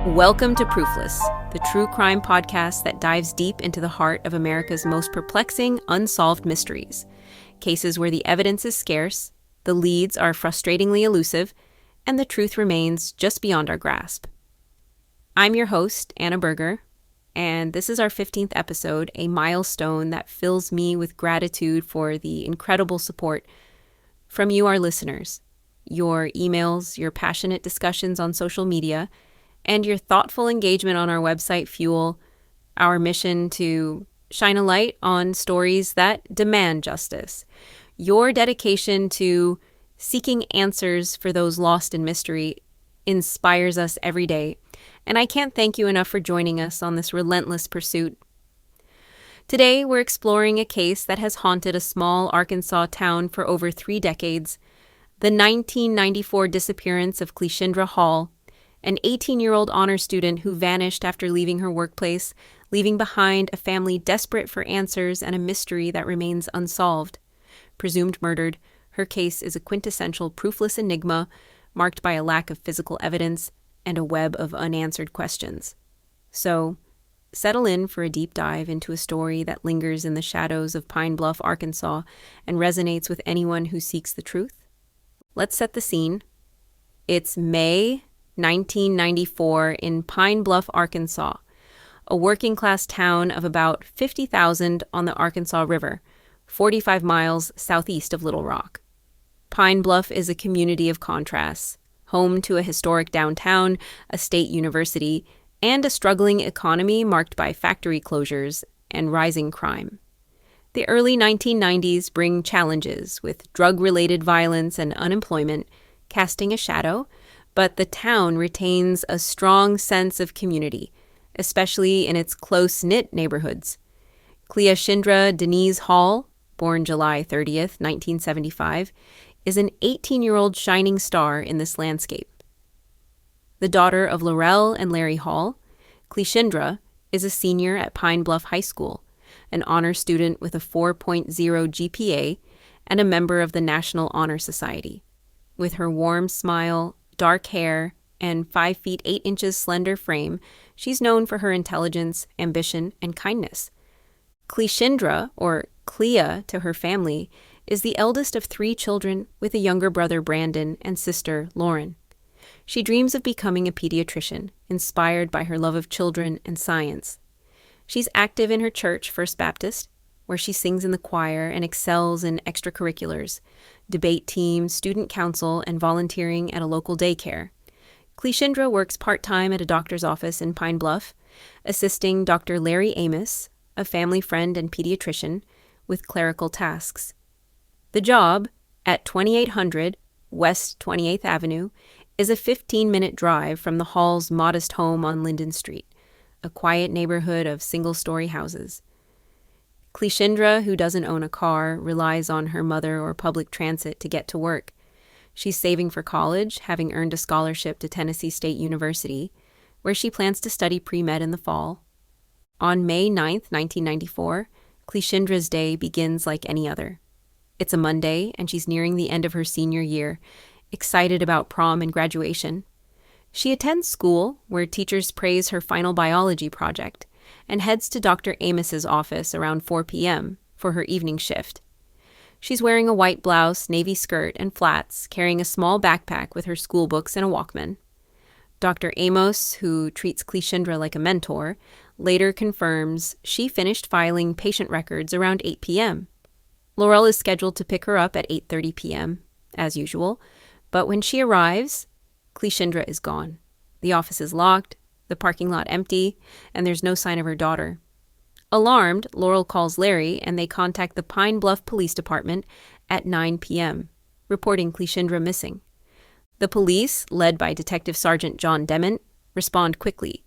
Welcome to Proofless, the true crime podcast that dives deep into the heart of America's most perplexing, unsolved mysteries. Cases where the evidence is scarce, the leads are frustratingly elusive, and the truth remains just beyond our grasp. I'm your host, Anna Berger, and this is our 15th episode, a milestone that fills me with gratitude for the incredible support from you, our listeners. Your emails, your passionate discussions on social media, and your thoughtful engagement on our website fuel our mission to shine a light on stories that demand justice. Your dedication to seeking answers for those lost in mystery inspires us every day, and I can't thank you enough for joining us on this relentless pursuit. Today, we're exploring a case that has haunted a small Arkansas town for over 3 decades, the 1994 disappearance of Cleashindra Hall, an 18-year-old honor student who vanished after leaving her workplace, leaving behind a family desperate for answers and a mystery that remains unsolved. Presumed murdered, her case is a quintessential proofless enigma marked by a lack of physical evidence and a web of unanswered questions. So, settle in for a deep dive into a story that lingers in the shadows of Pine Bluff, Arkansas, and resonates with anyone who seeks the truth. Let's set the scene. It's May 1994 in Pine Bluff, Arkansas, a working-class town of about 50,000 on the Arkansas River, 45 miles southeast of Little Rock. Pine Bluff is a community of contrasts, home to a historic downtown, a state university, and a struggling economy marked by factory closures and rising crime. The early 1990s bring challenges with drug-related violence and unemployment, casting a shadow, but the town retains a strong sense of community, especially in its close-knit neighborhoods. Cleashindra Denise Hall, born July 30th, 1975, is an 18-year-old shining star in this landscape. The daughter of Laurel and Larry Hall, Cleashindra is a senior at Pine Bluff High School, an honor student with a 4.0 GPA and a member of the National Honor Society. With her warm smile, dark hair, and 5 feet 8 inches slender frame, she's known for her intelligence, ambition, and kindness. Cleashindra, or Clea to her family, is the eldest of 3 children with a younger brother Brandon and sister Lauren. She dreams of becoming a pediatrician, inspired by her love of children and science. She's active in her church, First Baptist, where she sings in the choir and excels in extracurriculars, debate team, student council, and volunteering at a local daycare. Cleashindra works part-time at a doctor's office in Pine Bluff, assisting Dr. Larry Amos, a family friend and pediatrician, with clerical tasks. The job, at 2800 West 28th Avenue, is a 15-minute drive from the Hall's modest home on Linden Street, a quiet neighborhood of single-story houses. Cleashindra, who doesn't own a car, relies on her mother or public transit to get to work. She's saving for college, having earned a scholarship to Tennessee State University, where she plans to study pre-med in the fall. On May 9th, 1994, Cleashindra's day begins like any other. It's a Monday, and she's nearing the end of her senior year, excited about prom and graduation. She attends school, where teachers praise her final biology project, and heads to Dr. Amos's office around 4 p.m. for her evening shift. She's wearing a white blouse, navy skirt, and flats, carrying a small backpack with her school books and a Walkman. Dr. Amos, who treats Cleashindra like a mentor, later confirms she finished filing patient records around 8 p.m. Laurel is scheduled to pick her up at 8:30 p.m., as usual, but when she arrives, Cleashindra is gone. The office is locked, the parking lot empty, and there's no sign of her daughter. Alarmed, Laurel calls Larry, and they contact the Pine Bluff Police Department at 9 p.m., reporting Cleashindra missing. The police, led by Detective Sergeant John Dement, respond quickly,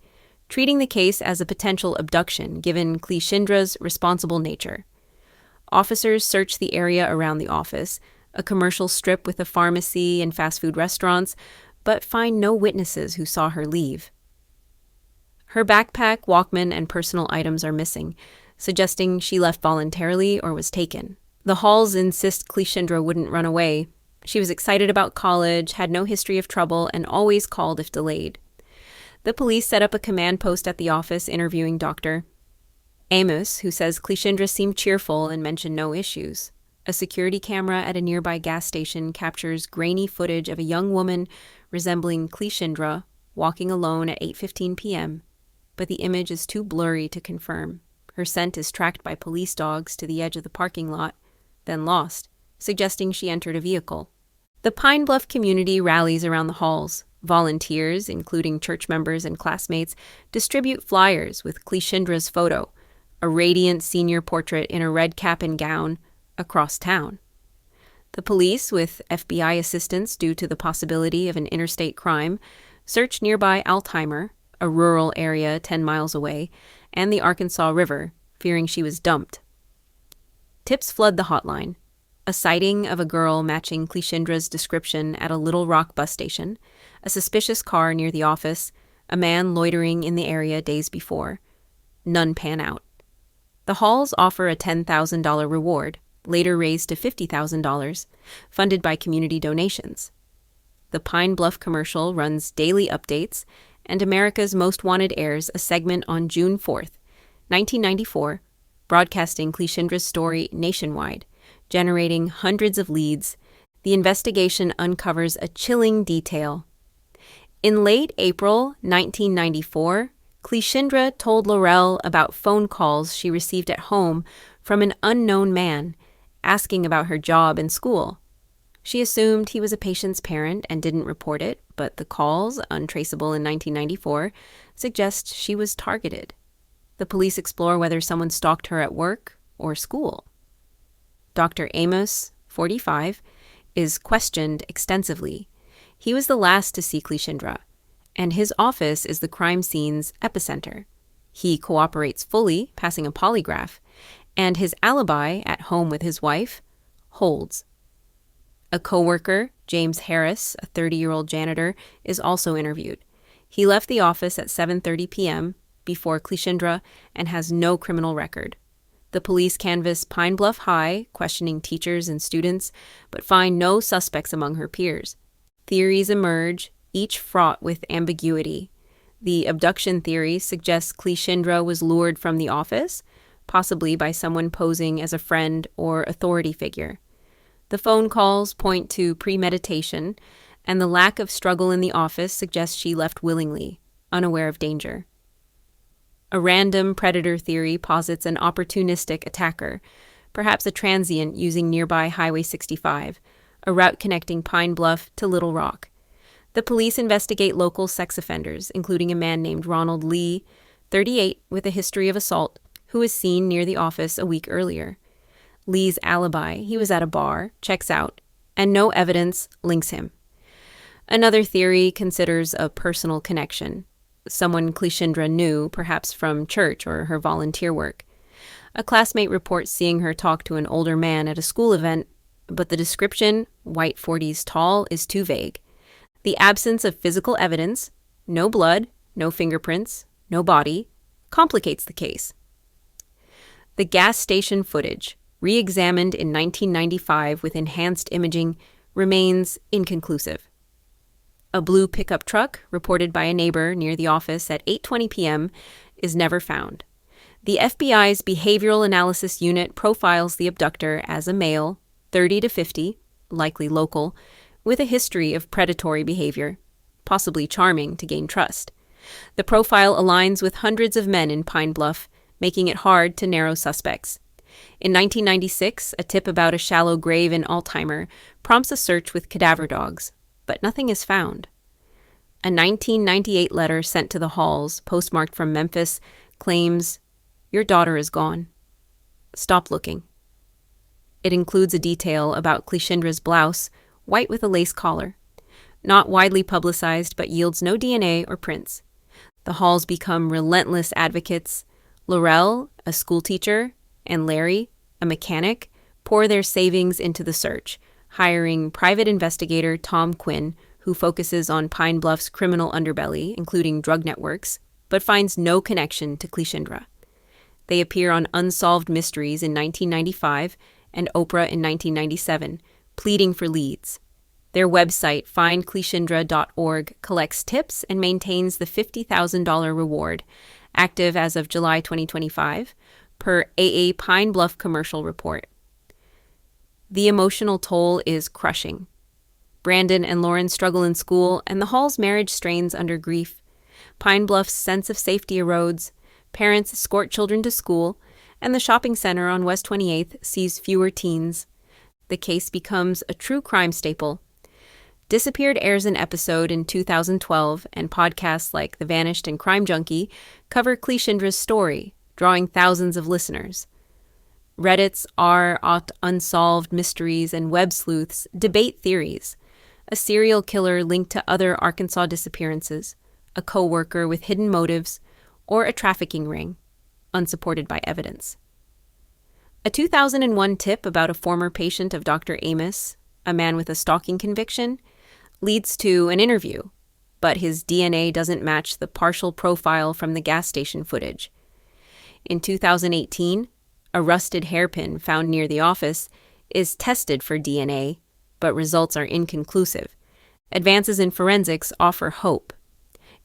treating the case as a potential abduction given Cleashindra's responsible nature. Officers search the area around the office, a commercial strip with a pharmacy and fast food restaurants, but find no witnesses who saw her leave. Her backpack, Walkman, and personal items are missing, suggesting she left voluntarily or was taken. The Halls insist Cleashindra wouldn't run away. She was excited about college, had no history of trouble, and always called if delayed. The police set up a command post at the office, interviewing Dr. Amos, who says Cleashindra seemed cheerful and mentioned no issues. A security camera at a nearby gas station captures grainy footage of a young woman resembling Cleashindra walking alone at 8:15 p.m., but the image is too blurry to confirm. Her scent is tracked by police dogs to the edge of the parking lot, then lost, suggesting she entered a vehicle. The Pine Bluff community rallies around the halls. Volunteers, including church members and classmates, distribute flyers with Cleashindra's photo, a radiant senior portrait in a red cap and gown, across town. The police, with FBI assistance due to the possibility of an interstate crime, search nearby Altheimer, a rural area 10 miles away, and the Arkansas River, fearing she was dumped. Tips flood the hotline. A sighting of a girl matching Cleashindra's description at a Little Rock bus station, a suspicious car near the office, a man loitering in the area days before. None pan out. The halls offer a $10,000 reward, later raised to $50,000, funded by community donations. The Pine Bluff commercial runs daily updates, and America's Most Wanted airs a segment on June 4th, 1994, broadcasting Cleashindra's story nationwide, generating hundreds of leads. The investigation uncovers a chilling detail. In late April 1994, Cleashindra told Laurel about phone calls she received at home from an unknown man, asking about her job and school. She assumed he was a patient's parent and didn't report it, but the calls, untraceable in 1994, suggest she was targeted. The police explore whether someone stalked her at work or school. Dr. Amos, 45, is questioned extensively. He was the last to see Cleashindra, and his office is the crime scene's epicenter. He cooperates fully, passing a polygraph, and his alibi at home with his wife holds. A coworker, James Harris, a 30-year-old janitor, is also interviewed. He left the office at 7:30 p.m. before Cleashindra and has no criminal record. The police canvass Pine Bluff High, questioning teachers and students, but find no suspects among her peers. Theories emerge, each fraught with ambiguity. The abduction theory suggests Cleashindra was lured from the office, possibly by someone posing as a friend or authority figure. The phone calls point to premeditation, and the lack of struggle in the office suggests she left willingly, unaware of danger. A random predator theory posits an opportunistic attacker, perhaps a transient using nearby Highway 65, a route connecting Pine Bluff to Little Rock. The police investigate local sex offenders, including a man named Ronald Lee, 38, with a history of assault, who was seen near the office a week earlier. Lee's alibi, he was at a bar, checks out, and no evidence links him. Another theory considers a personal connection, someone Cleashindra knew, perhaps from church or her volunteer work. A classmate reports seeing her talk to an older man at a school event, but the description, white 40s tall, is too vague. The absence of physical evidence, no blood, no fingerprints, no body, complicates the case. The gas station footage, re-examined in 1995 with enhanced imaging, remains inconclusive. A blue pickup truck, reported by a neighbor near the office at 8:20 p.m., is never found. The FBI's Behavioral Analysis Unit profiles the abductor as a male, 30 to 50, likely local, with a history of predatory behavior, possibly charming to gain trust. The profile aligns with hundreds of men in Pine Bluff, making it hard to narrow suspects. In 1996, a tip about a shallow grave in Altheimer prompts a search with cadaver dogs, but nothing is found. A 1998 letter sent to the halls, postmarked from Memphis, claims, "Your daughter is gone. Stop looking." It includes a detail about Cleashindra's blouse, white with a lace collar. Not widely publicized, but yields no DNA or prints. The halls become relentless advocates. Laurel, a schoolteacher, and Larry, a mechanic, pour their savings into the search, hiring private investigator Tom Quinn, who focuses on Pine Bluff's criminal underbelly, including drug networks, but finds no connection to Cleashindra. They appear on Unsolved Mysteries in 1995 and Oprah in 1997, pleading for leads. Their website, findcleashindra.org, collects tips and maintains the $50,000 reward, active as of July 2025, per AA Pine Bluff commercial report. The emotional toll is crushing. Brandon and Lauren struggle in school, and the Hall's marriage strains under grief. Pine Bluff's sense of safety erodes, parents escort children to school, and the shopping center on West 28th sees fewer teens. The case becomes a true crime staple. Disappeared airs an episode in 2012, and podcasts like The Vanished and Crime Junkie cover Cleashindra's story, drawing thousands of listeners. Reddit's r/unsolved mysteries and web sleuths debate theories. A serial killer linked to other Arkansas disappearances, a co-worker with hidden motives, or a trafficking ring, unsupported by evidence. A 2001 tip about a former patient of Dr. Amos, a man with a stalking conviction, leads to an interview, but his DNA doesn't match the partial profile from the gas station footage. In 2018, a rusted hairpin found near the office is tested for DNA, but results are inconclusive. Advances in forensics offer hope.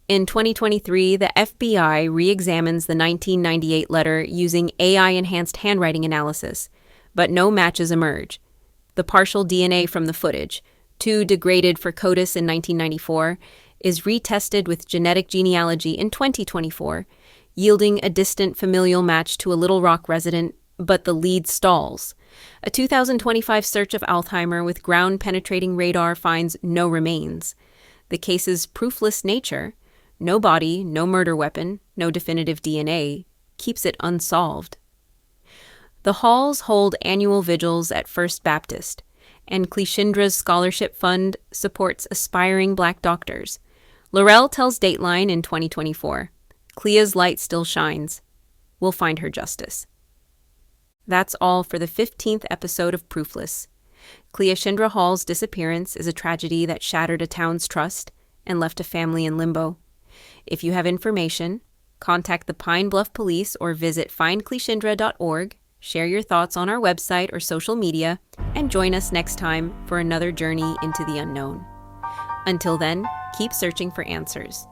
In 2023, the FBI re-examines the 1998 letter using AI-enhanced handwriting analysis, but no matches emerge. The partial DNA from the footage, too degraded for CODIS in 1994, is retested with genetic genealogy in 2024, yielding a distant familial match to a Little Rock resident, but the lead stalls. A 2025 search of Alzheimer with ground-penetrating radar finds no remains. The case's proofless nature, no body, no murder weapon, no definitive DNA, keeps it unsolved. The Halls hold annual vigils at First Baptist, and Cleashindra's scholarship fund supports aspiring Black doctors. Laurel tells Dateline in 2024, "Clea's light still shines. We'll find her justice." That's all for the 15th episode of Proofless. Cleashindra Hall's disappearance is a tragedy that shattered a town's trust and left a family in limbo. If you have information, contact the Pine Bluff Police or visit findcleashindra.org, share your thoughts on our website or social media, and join us next time for another journey into the unknown. Until then, keep searching for answers.